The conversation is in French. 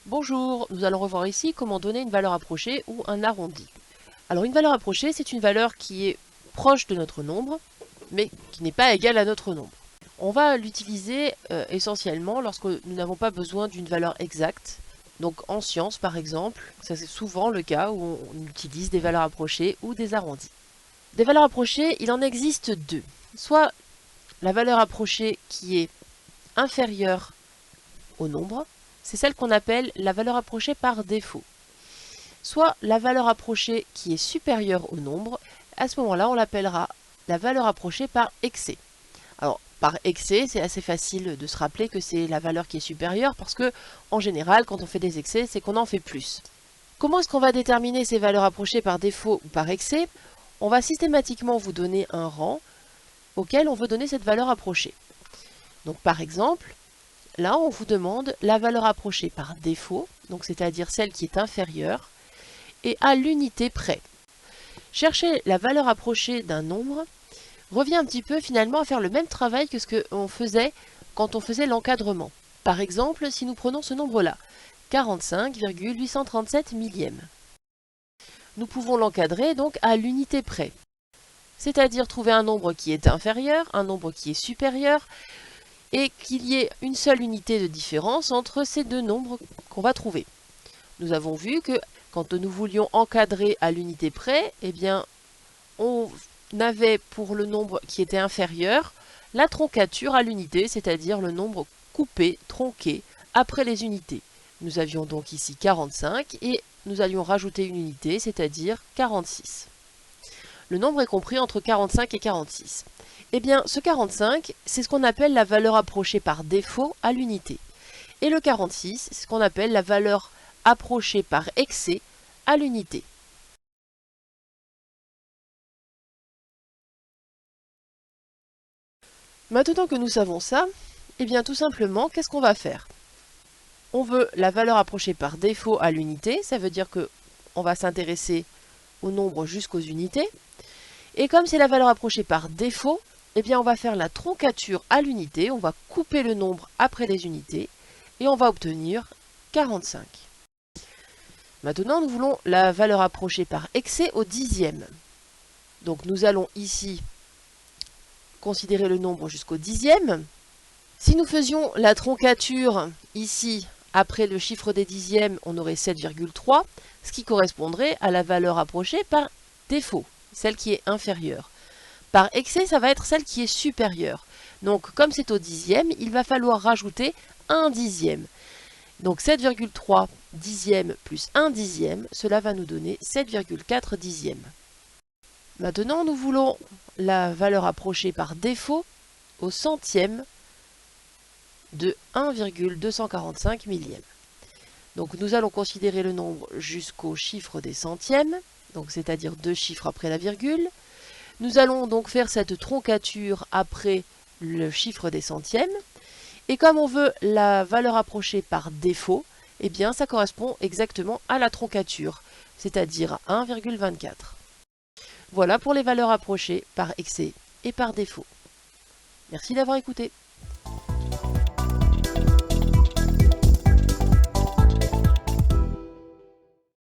Bonjour, nous allons revoir ici comment donner une valeur approchée ou un arrondi. Alors une valeur approchée, c'est une valeur qui est proche de notre nombre, mais qui n'est pas égale à notre nombre. On va l'utiliser essentiellement lorsque nous n'avons pas besoin d'une valeur exacte. Donc en sciences par exemple, ça c'est souvent le cas où on utilise des valeurs approchées ou des arrondis. Des valeurs approchées, il en existe deux. Soit la valeur approchée qui est inférieure au nombre, c'est celle qu'on appelle la valeur approchée par défaut. Soit la valeur approchée qui est supérieure au nombre, à ce moment-là on l'appellera la valeur approchée par excès. Alors par excès, c'est assez facile de se rappeler que c'est la valeur qui est supérieure parce que en général quand on fait des excès, c'est qu'on en fait plus. Comment est-ce qu'on va déterminer ces valeurs approchées par défaut ou par excès? On va systématiquement vous donner un rang auquel on veut donner cette valeur approchée. Donc par exemple, là, on vous demande la valeur approchée par défaut, donc c'est-à-dire celle qui est inférieure, et à l'unité près. Chercher la valeur approchée d'un nombre revient un petit peu finalement à faire le même travail que ce qu'on faisait quand on faisait l'encadrement. Par exemple, si nous prenons ce nombre-là, 45,837 millièmes. Nous pouvons l'encadrer donc à l'unité près, c'est-à-dire trouver un nombre qui est inférieur, un nombre qui est supérieur, et qu'il y ait une seule unité de différence entre ces deux nombres qu'on va trouver. Nous avons vu que quand nous voulions encadrer à l'unité près, eh bien, on avait pour le nombre qui était inférieur la troncature à l'unité, c'est-à-dire le nombre coupé, tronqué, après les unités. Nous avions donc ici 45 et nous allions rajouter une unité, c'est-à-dire 46. Le nombre est compris entre 45 et 46. Eh bien, ce 45, c'est ce qu'on appelle la valeur approchée par défaut à l'unité. Et le 46, c'est ce qu'on appelle la valeur approchée par excès à l'unité. Maintenant que nous savons ça, eh bien tout simplement, qu'est-ce qu'on va faire? On veut la valeur approchée par défaut à l'unité, ça veut dire que on va s'intéresser au nombre jusqu'aux unités. Et comme c'est la valeur approchée par défaut, eh bien on va faire la troncature à l'unité, on va couper le nombre après les unités, et on va obtenir 45. Maintenant, nous voulons la valeur approchée par excès au dixième. Donc nous allons ici considérer le nombre jusqu'au dixième. Si nous faisions la troncature ici, après le chiffre des dixièmes, on aurait 7,3, ce qui correspondrait à la valeur approchée par défaut, celle qui est inférieure. Par excès, ça va être celle qui est supérieure. Donc, comme c'est au dixième, il va falloir rajouter un dixième. Donc 7,3 dixièmes plus 1 dixième, cela va nous donner 7,4 dixièmes. Maintenant, nous voulons la valeur approchée par défaut au centième de 1,245 millièmes. Donc nous allons considérer le nombre jusqu'au chiffre des centièmes, donc c'est-à-dire 2 chiffres après la virgule. Nous allons donc faire cette troncature après le chiffre des centièmes. Et comme on veut la valeur approchée par défaut, eh bien ça correspond exactement à la troncature, c'est-à-dire 1,24. Voilà pour les valeurs approchées par excès et par défaut. Merci d'avoir écouté.